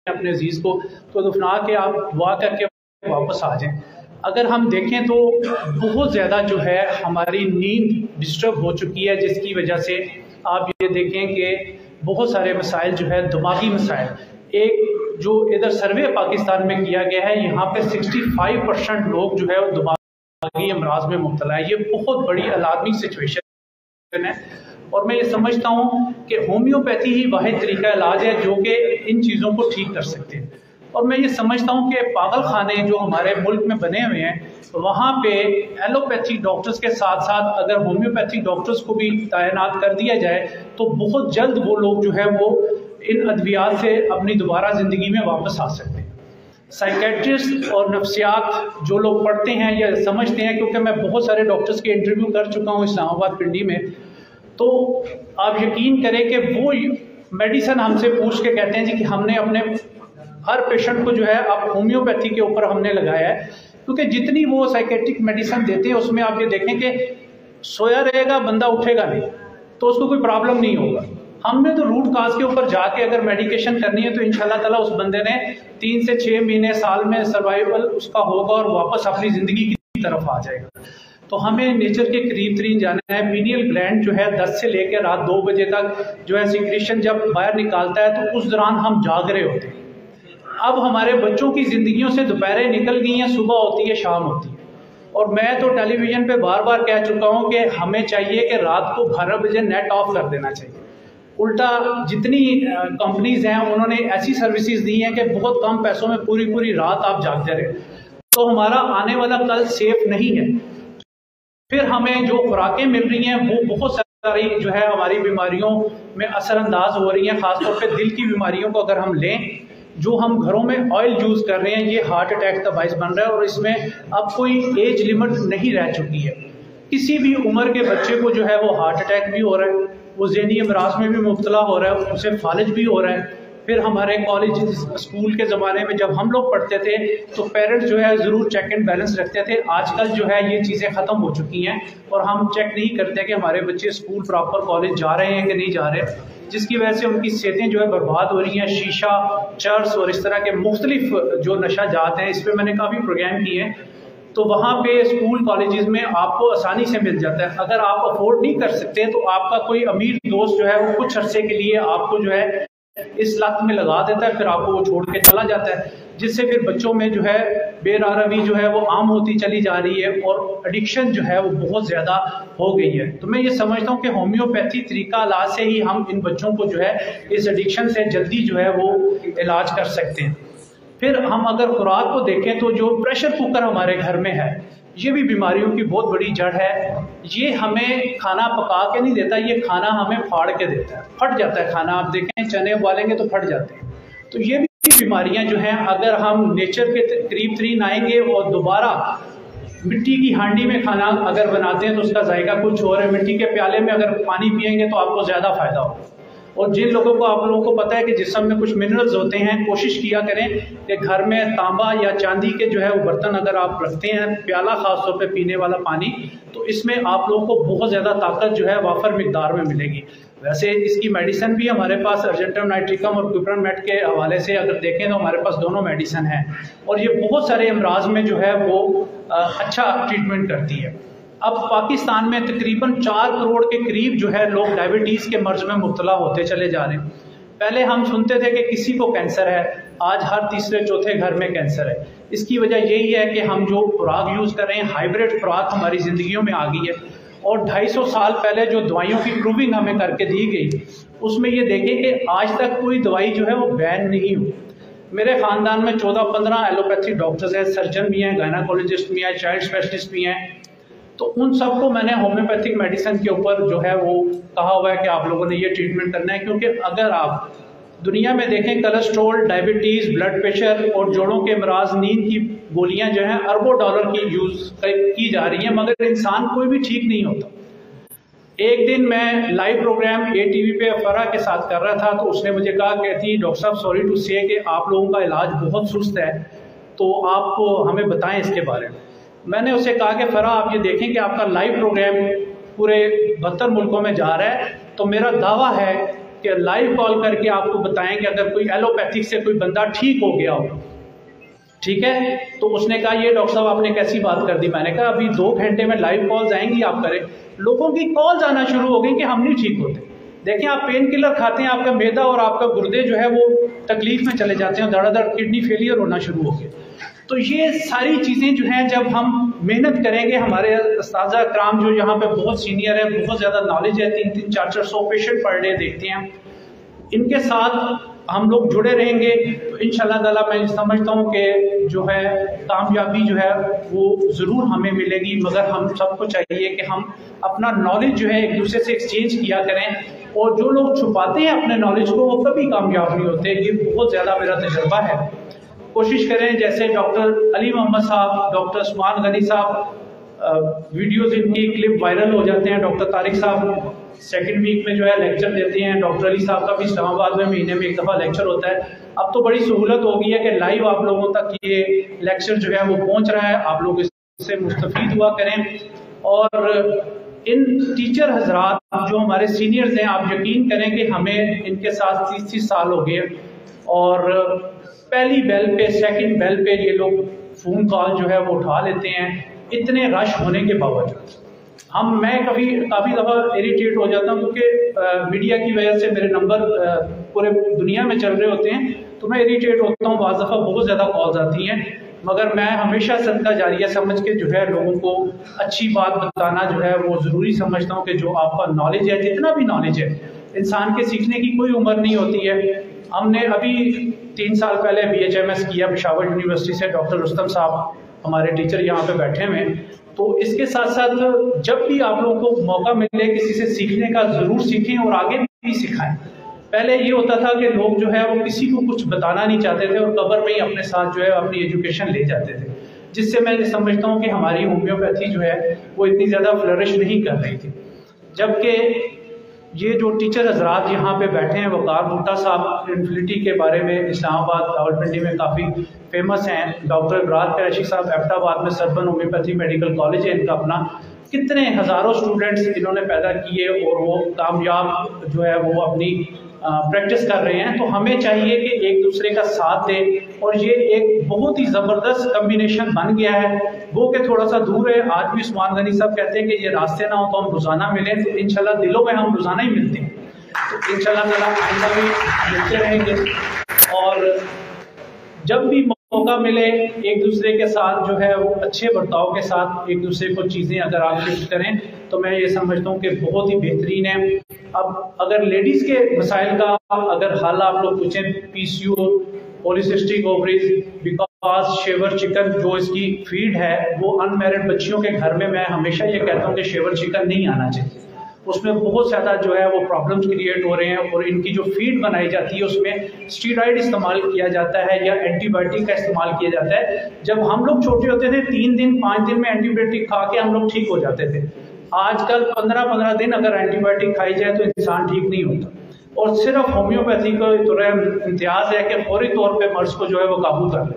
अपने अजीज़ को तो दफना के आप दुआ करके वापस आ जाएं। अगर हम देखें तो बहुत ज़्यादा जो है हमारी नींद डिस्टर्ब हो चुकी है, जिसकी वजह से आप ये देखें कि बहुत सारे मसाइल जो है दिमागी मसाइल, एक जो इधर सर्वे पाकिस्तान में किया गया है यहाँ पे 65% लोग जो है वो दिमागी अमराज में मुब्तला है। ये बहुत बड़ी अलार्मिंग सिचुएशन है और मैं ये समझता हूँ कि होम्योपैथी ही वाहिद तरीका इलाज है जो कि इन चीज़ों को ठीक कर सकते हैं। और मैं ये समझता हूँ कि पागल खाने जो हमारे मुल्क में बने हुए हैं वहाँ पे एलोपैथिक डॉक्टर्स के साथ साथ अगर होम्योपैथिक डॉक्टर्स को भी तैनात कर दिया जाए तो बहुत जल्द वो लोग जो है वो इन अद्वियात से अपनी दोबारा ज़िंदगी में वापस आ सकते हैं। साइकेट्रिस्ट और नफ्सियात जो लोग पढ़ते हैं या समझते हैं, क्योंकि मैं बहुत सारे डॉक्टर्स के इंटरव्यू कर चुका हूँ इस्लामाबाद पिंडी में, तो आप यकीन करें कि वो मेडिसिन हमसे पूछ के कहते हैं जी कि हमने अपने हर पेशेंट को जो है अब होम्योपैथी के ऊपर हमने लगाया है, क्योंकि जितनी वो साइकेट्रिक मेडिसिन देते हैं उसमें आप ये देखें कि सोया रहेगा बंदा उठेगा नहीं तो उसको कोई प्रॉब्लम नहीं होगा। हमने तो रूट काज के ऊपर जाके अगर मेडिकेशन करनी है तो इंशाल्लाह ताला उस बंदे ने 3 से 6 महीने साल में सर्वाइवल उसका होगा और वापस अपनी ज़िंदगी की तरफ आ जाएगा। तो हमें नेचर के करीब तरीन जाना है। पीनियल ग्लैंड जो है 10 से लेकर रात 2 बजे तक जो है सिक्रीशन जब बाहर निकालता है तो उस दौरान हम जाग रहे होते हैं। अब हमारे बच्चों की ज़िंदगियों से दोपहरें निकल गई हैं, सुबह होती है शाम होती है। और मैं तो टेलीविज़न पे बार बार कह चुका हूँ कि हमें चाहिए कि रात को 12 बजे नेट ऑफ कर देना चाहिए। उल्टा जितनी कंपनीज हैं उन्होंने ऐसी सर्विसेज दी हैं कि बहुत कम पैसों में पूरी पूरी रात आप जागते रहे, तो हमारा आने वाला कल सेफ नहीं है। फिर हमें जो खुराकें मिल रही हैं वो बहुत सारी जो है हमारी बीमारियों में असरअंदाज हो रही हैं। खासतौर पे दिल की बीमारियों को अगर हम लें, जो हम घरों में ऑयल यूज़ कर रहे हैं ये हार्ट अटैक का बाइस बन रहा है और इसमें अब कोई एज लिमिट नहीं रह चुकी है। किसी भी उम्र के बच्चे को जो है वो हार्ट अटैक भी हो रहा है, वो ज़हनी अमराज में भी मुब्तला हो रहा है, उसे फालिज भी हो रहा है। फिर हमारे कॉलेज स्कूल के ज़माने में जब हम लोग पढ़ते थे तो पेरेंट्स जो है ज़रूर चेक एंड बैलेंस रखते थे। आजकल जो है ये चीज़ें ख़त्म हो चुकी हैं और हम चेक नहीं करते कि हमारे बच्चे स्कूल प्रॉपर कॉलेज जा रहे हैं कि नहीं जा रहे, जिसकी वजह से उनकी सेहतें जो है बर्बाद हो रही हैं। शीशा, चर्स और इस तरह के मुख्तलिफ जो नशा जात हैं, इस पर मैंने काफ़ी प्रोग्राम किए हैं। तो वहाँ पे स्कूल कॉलेजेस में आपको आसानी से मिल जाता है। अगर आप अफोर्ड नहीं कर सकते तो आपका कोई अमीर दोस्त जो है वो कुछ अरसे के लिए आपको जो है इस लत में लगा देता है, फिर आपको वो छोड़ के चला जाता है, जिससे फिर बच्चों में जो है बेरारवी जो है वो आम होती चली जा रही है और एडिक्शन जो है वो बहुत ज़्यादा हो गई है। तो मैं ये समझता हूँ कि होम्योपैथी तरीका इलाज से ही हम इन बच्चों को जो है इस एडिक्शन से जल्दी जो है वो इलाज कर सकते हैं। फिर हम अगर खुराक को देखें तो जो प्रेशर कुकर हमारे घर में है ये भी बीमारियों की बहुत बड़ी जड़ है। ये हमें खाना पका के नहीं देता, ये खाना हमें फाड़ के देता है, फट जाता है खाना। आप देखें चने उबालेंगे तो फट जाते हैं। तो ये भी बीमारियां जो हैं अगर हम नेचर के करीब तरीन आएंगे और दोबारा मिट्टी की हांडी में खाना अगर बनाते हैं तो उसका जायका कुछ और है। मिट्टी के प्याले में अगर पानी पिएंगे तो आपको ज़्यादा फ़ायदा होगा। और जिन लोगों को आप लोगों को पता है कि जिस्म में कुछ मिनरल्स होते हैं, कोशिश किया करें कि घर में तांबा या चांदी के जो है वो बर्तन अगर आप रखते हैं, प्याला खासतौर पे पीने वाला पानी, तो इसमें आप लोगों को बहुत ज़्यादा ताकत जो है वाफर मिकदार में मिलेगी। वैसे इसकी मेडिसिन भी हमारे पास अर्जेंटम नाइट्रिकम और क्विप्रमेट के हवाले से अगर देखें तो हमारे पास दोनों मेडिसिन हैं और ये बहुत सारे अमराज में जो है वो अच्छा ट्रीटमेंट करती है। अब पाकिस्तान में तकरीबन 4 करोड़ के करीब जो है लोग डायबिटीज़ के मर्ज में मुब्तला होते चले जा रहे हैं। पहले हम सुनते थे कि किसी को कैंसर है, आज हर तीसरे चौथे घर में कैंसर है। इसकी वजह यही है कि हम जो खुराक यूज़ कर रहे हैं, हाइब्रिड खुराक हमारी ज़िंदगियों में आ गई है। और 250 साल पहले जो दवाइयों की प्रूविंग हमें करके दी गई उसमें ये देखें कि आज तक कोई दवाई जो है वो बैन नहीं हुई। मेरे ख़ानदान में 14-15 एलोपैथिक डॉक्टर्स हैं, सर्जन भी हैं, गायनाकोलॉजिस्ट भी हैं, चाइल्ड स्पेशलिस्ट भी हैं। तो उन सबको मैंने होम्योपैथिक मेडिसिन के ऊपर जो है वो कहा हुआ है कि आप लोगों ने ये ट्रीटमेंट करना है। क्योंकि अगर आप दुनिया में देखें कोलेस्ट्रॉल, डायबिटीज़, ब्लड प्रेशर और जोड़ों के अमराज, नींद की गोलियां जो हैं अरबों डॉलर की यूज़ की जा रही हैं, मगर इंसान कोई भी ठीक नहीं होता। एक दिन मैं लाइव प्रोग्राम ATV पे फरा के साथ कर रहा था तो उसने मुझे कहा कहती डॉक्टर साहब सॉरी टू से कि आप लोगों का इलाज बहुत सुस्त है, तो आप हमें बताएं इसके बारे में। मैंने उससे कहा कि फरा आप ये देखें कि आपका लाइव प्रोग्राम पूरे 72 मुल्कों में जा रहा है, तो मेरा दावा है कि लाइव कॉल करके आपको बताएं कि अगर कोई एलोपैथिक से कोई बंदा ठीक हो गया हो, ठीक है, तो उसने कहा ये डॉक्टर साहब आपने कैसी बात कर दी। मैंने कहा अभी 2 घंटे में लाइव कॉल्स आएंगी, आप करें। लोगों की कॉल्स आना शुरू हो गई कि हम नहीं ठीक होते। देखिए, आप पेन किलर खाते हैं, आपका मैदा और आपका गुर्दे जो है वो तकलीफ में चले जाते हैं, धड़ाधड़ किडनी फेलियर होना शुरू हो गया। तो ये सारी चीज़ें जो हैं, जब हम मेहनत करेंगे, हमारे उस्ताद कराम जो यहाँ पे बहुत सीनियर है, बहुत ज़्यादा नॉलेज है, 300, 400 पेशेंट पर डे देखते हैं, इनके साथ हम लोग जुड़े रहेंगे तो इंशाल्लाह ताला मैं समझता हूँ कि जो है कामयाबी जो है वो ज़रूर हमें मिलेगी। मगर हम सबको चाहिए कि हम अपना नॉलेज जो है एक दूसरे से एक्सचेंज किया करें, और जो लोग छुपाते हैं अपने नॉलेज को वो कभी कामयाब नहीं होते। ये बहुत ज़्यादा मेरा तजुर्बा है। कोशिश करें, जैसे डॉक्टर अली मोहम्मद साहब, डॉक्टर उस्मान गनी साहब, वीडियोज़ इनकी क्लिप वायरल हो जाते हैं। डॉक्टर तारिक साहब सेकंड वीक में जो है लेक्चर देते हैं। डॉक्टर अली साहब का भी इस्लामाबाद में महीने में एक दफ़ा लेक्चर होता है। अब तो बड़ी सहूलत हो गई है कि लाइव आप लोगों तक ये लेक्चर जो है वो पहुंच रहा है। आप लोग इससे मुस्तफीद हुआ करें। और इन टीचर हजरात जो हमारे सीनियर्स हैं, आप यकीन करें कि हमें इनके साथ 30 साल हो गए, और पहली बेल पे, सेकंड बेल पे ये लोग फ़ोन कॉल जो है वो उठा लेते हैं, इतने रश होने के बावजूद। मैं काफ़ी दफ़ा इरिटेट हो जाता हूँ, क्योंकि मीडिया की वजह से मेरे नंबर पूरे दुनिया में चल रहे होते हैं, तो मैं इरिटेट होता हूँ। बाज़ दफ़ा बहुत ज़्यादा कॉल्स आती हैं, मगर मैं हमेशा सदका जारिया समझ के जो है लोगों को अच्छी बात बताना जो है वो ज़रूरी समझता हूँ कि जो आपका नॉलेज है, जितना भी नॉलेज है, इंसान के सीखने की कोई उम्र नहीं होती है। हमने अभी 3 साल पहले BHMS किया पेशावर यूनिवर्सिटी से, डॉक्टर रुस्तम साहब हमारे टीचर यहाँ पे बैठे हुए हैं। तो इसके साथ साथ जब भी आप लोगों को मौका मिले किसी से सीखने का, ज़रूर सीखें और आगे भी सिखाएं। पहले ये होता था कि लोग जो है वो किसी को कुछ बताना नहीं चाहते थे और कब्र में ही अपने साथ जो है अपनी एजुकेशन ले जाते थे, जिससे मैं समझता हूँ कि हमारी होम्योपैथी जो है वो इतनी ज़्यादा फ्लरिश नहीं कर रही थी। जबकि ये जो टीचर हजरात यहाँ पे बैठे हैं, वकार भुट्टा साहब इन्फिनिटी के बारे में इस्लामाबाद, रावलपिंडी में काफ़ी फेमस हैं। डॉक्टर इमरान कुरैशी साहब एबटाबाद में सरबन होम्योपैथी मेडिकल कॉलेज है इनका अपना, कितने हज़ारों स्टूडेंट्स इन्होंने पैदा किए और वो कामयाब जो है वो अपनी प्रैक्टिस कर रहे हैं। तो हमें चाहिए कि एक दूसरे का साथ दें, और ये एक बहुत ही ज़बरदस्त कम्बिनेशन बन गया है। वो के थोड़ा सा दूर है, आज भी उस्मान गनी साहब कहते हैं कि ये रास्ते ना हो तो हम रोज़ाना मिलें, तो इंशाल्लाह दिलों में हम रोज़ाना ही मिलते हैं, तो इंशाल्लाह ताला आइंदा भी मिलते रहेंगे। और जब भी मौका मिले एक दूसरे के साथ जो है वो अच्छे बर्ताव के साथ एक दूसरे को चीज़ें अगर आप शिफ्ट करें, तो मैं ये समझता हूँ कि बहुत ही बेहतरीन है। अब अगर लेडीज़ के मसाइल का अगर हल आप लोग पूछें, PCO, polycystic ovaries, because shaver chicken जो इसकी फीड है वो अनमैरिड बच्चियों के घर में, मैं हमेशा ये कहता हूँ कि शेवर चिकन नहीं आना चाहिए। उसमें बहुत ज़्यादा जो है वो प्रॉब्लम्स क्रिएट हो रहे हैं, और इनकी जो फीड बनाई जाती है उसमें स्टीरॉइड इस्तेमाल किया जाता है या एंटीबायोटिक का इस्तेमाल किया जाता है। जब हम लोग छोटे होते थे 3 दिन 5 दिन में एंटीबायोटिक खा के हम लोग ठीक हो जाते थे। आजकल 15-15 दिन अगर एंटीबायोटिक खाई जाए तो इंसान ठीक नहीं होता। और सिर्फ होम्योपैथी का इम्तियाज़ है कि फौरी तौर पे मर्ज को जो है वो काबू कर ले।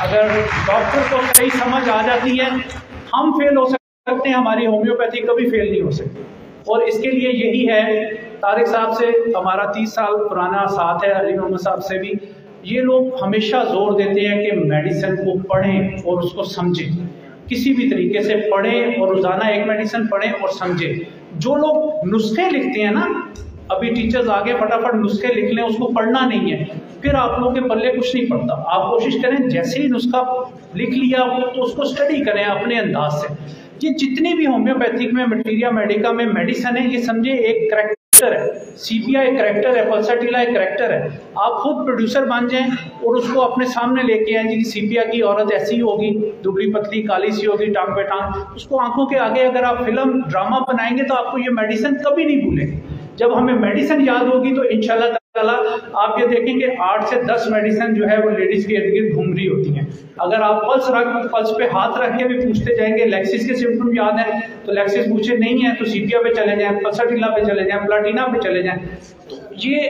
अगर डॉक्टर को सही समझ आ जाती है, हम फेल हो सकते हैं, हमारी होम्योपैथी कभी फेल नहीं हो सकती। और इसके लिए यही है, तारिक साहब से हमारा 30 साल पुराना साथ है, अली मोहम्मद साहब से भी, ये लोग हमेशा जोर देते हैं कि मेडिसिन को पढ़ें और उसको समझें, किसी भी तरीके से पढ़ें और रोज़ाना एक मेडिसिन पढ़ें और समझें। जो लोग नुस्खे लिखते हैं ना, अभी टीचर्स आगे फटाफट नुस्खे लिख लें, उसको पढ़ना नहीं है, फिर आप लोगों के पल्ले कुछ नहीं पड़ता। आप कोशिश करें जैसे ही नुस्खा लिख लिया तो उसको स्टडी करें अपने अंदाज से। ये जितनी भी होम्योपैथिक में, मटीरिया मेडिका में मेडिसिन है, ये समझे एक करेक्टर है, CPI एक करेक्टर है, पल्साटिला एक करेक्टर है। आप खुद प्रोड्यूसर बन जाएं और उसको अपने सामने लेके आए जी CPI की औरत ऐसी होगी, दुबली पतली काली सी होगी, टांग पे टांग, उसको आंखों के आगे अगर आप फिल्म ड्रामा बनाएंगे तो आपको ये मेडिसिन कभी नहीं भूलेंगे। जब हमें मेडिसिन याद होगी तो इंशाल्लाह ताला आप ये देखेंगे 8 से 10 मेडिसिन जो है वो लेडीज के इर्द गिर्द घूम रही होती हैं। अगर आप पल्स पे हाथ रख के भी पूछते जाएंगे लेक्सिस के सिम्टम याद है तो लेक्सिस पूछे नहीं है तो CPI पे चले जाएं, पल्साटिला पे चले जाएं, प्लाटिना पे चले जाएं। तो ये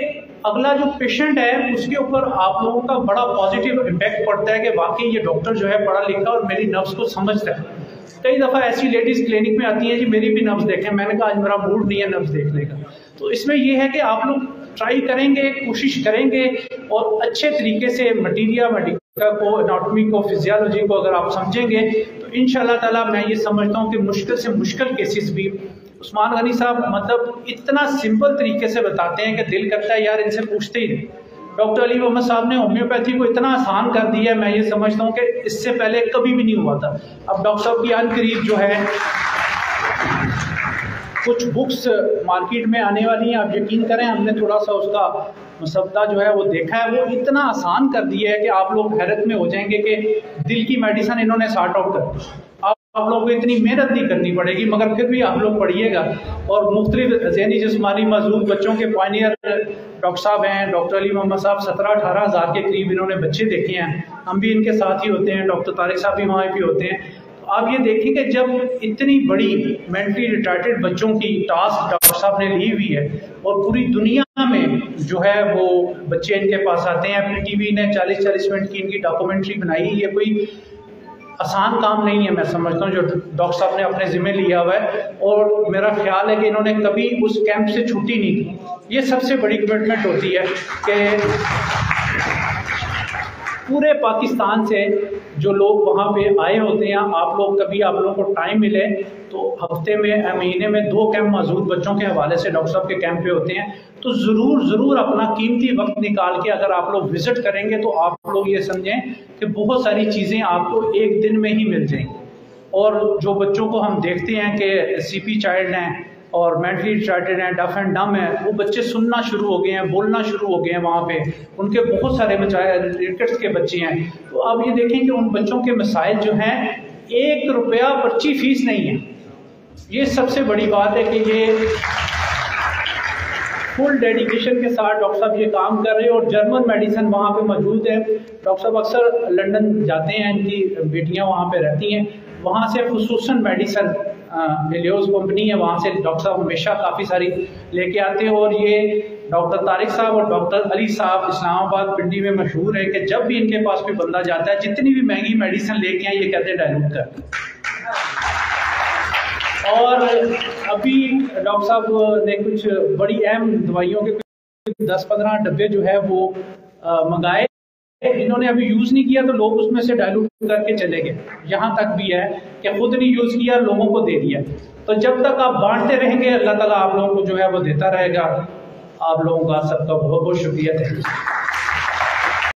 अगला जो पेशेंट है उसके ऊपर आप लोगों का बड़ा पॉजिटिव इम्पैक्ट पड़ता है कि वाकई ये डॉक्टर जो है पढ़ा लिखा और मेरी नब्ज को समझता है। कई दफ़ा ऐसी लेडीज़ क्लिनिक में आती हैं, जी मेरी भी नब्ज देखें, मैंने कहा आज मेरा मूड नहीं है नब्ज देखने का। तो इसमें यह है कि आप लोग ट्राई करेंगे, कोशिश करेंगे और अच्छे तरीके से मेडिका को, एनाटॉमी को, फिजियोलॉजी को अगर आप समझेंगे तो इंशाल्लाह ताला मैं ये समझता हूँ कि मुश्किल से मुश्किल केसेस भी उस्मान गनी साहब मतलब इतना सिंपल तरीके से बताते हैं कि दिल करता है यार इनसे पूछते ही नहीं। डॉक्टर अली मोहम्मद साहब ने होम्योपैथी को इतना आसान कर दिया है, मैं ये समझता हूँ कि इससे पहले कभी भी नहीं हुआ था। अब डॉक्टर साहब की अनकरीब जो है कुछ बुक्स मार्केट में आने वाली हैं, आप यकीन करें हमने थोड़ा सा उसका मसवदा जो है वो देखा है, वो इतना आसान कर दिया है कि आप लोग हैरत में हो जाएंगे कि दिल की मेडिसिन इन्होंने सॉर्ट आउट कर दी। आप लोगों को इतनी मेहनत नहीं करनी पड़ेगी, मगर फिर भी आप लोग पढ़िएगा। और मुख्तलिफ ज़हनी जिस्मानी मजबूत बच्चों के पायनियर डॉक्टर साहब हैं, डॉक्टर अली मोहम्मद साहब 17-18 हज़ार के करीब इन्होंने बच्चे देखे हैं, हम भी इनके साथ ही होते हैं, डॉक्टर तारिक साहब भी वहाँ भी होते हैं। तो आप ये देखें कि जब इतनी बड़ी मेंटली रिटार्टेड बच्चों की टास्क डॉक्टर साहब ने ली हुई है और पूरी दुनिया में जो है वो बच्चे इनके पास आते हैं, PTV ने 40-40 मिनट की इनकी डॉक्यूमेंट्री बनाई, ये कोई आसान काम नहीं है मैं समझता हूँ जो डॉक्टर साहब ने अपने ज़िम्मे लिया हुआ है। और मेरा ख्याल है कि इन्होंने कभी उस कैंप से छुट्टी नहीं की। ये सबसे बड़ी कमिटमेंट होती है कि पूरे पाकिस्तान से जो लोग वहाँ पे आए होते हैं, आप लोगों को टाइम मिले तो हफ्ते में महीने में 2 कैंप मौजूद बच्चों के हवाले से डॉक्टर साहब के कैंप पे होते हैं, तो ज़रूर अपना कीमती वक्त निकाल के अगर आप लोग विज़िट करेंगे तो आप लोग ये समझें कि बहुत सारी चीज़ें आपको एक दिन में ही मिल जाएंगी। और जो बच्चों को हम देखते हैं कि CP चाइल्ड हैं और मेंटली रिटार्टेड हैं, डफ एंड डम है, वो बच्चे सुनना शुरू हो गए हैं, बोलना शुरू हो गए हैं, वहाँ पे उनके बहुत सारे रिकेट्स के बच्चे हैं। तो आप ये देखें कि उन बच्चों के मसाइल जो हैं, 1 रुपया पर्ची फीस नहीं है। ये सबसे बड़ी बात है कि ये फुल डेडिकेशन के साथ डॉक्टर साहब ये काम कर रहे हैं और जर्मन मेडिसिन वहाँ पे मौजूद है। डॉक्टर साहब अक्सर लंदन जाते हैं, इनकी बेटियाँ वहाँ पे रहती हैं, वहाँ से खुसूसन मेडिसिन लियोज कंपनी है, वहाँ से डॉक्टर साहब हमेशा काफ़ी सारी लेके आते हैं। और ये डॉक्टर तारिक साहब और डॉक्टर अली साहब इस्लामाबाद पिंडी में मशहूर है कि जब भी इनके पास कोई बंदा जाता है, जितनी भी महंगी मेडिसिन लेके आए, ये कहते हैं डायलूट कर। और अभी डॉक्टर साहब ने कुछ बड़ी अहम दवाइयों के 10-15 डब्बे जो है वो मंगाए, इन्होंने अभी यूज़ नहीं किया तो लोग उसमें से डायलूट करके चले गए। यहाँ तक भी है कि खुद नहीं यूज़ किया, लोगों को दे दिया। तो जब तक आप बांटते रहेंगे, अल्लाह ताला आप लोगों को जो है वो देता रहेगा। आप लोगों का सबका बहुत बहुत शुक्रिया। Thank you.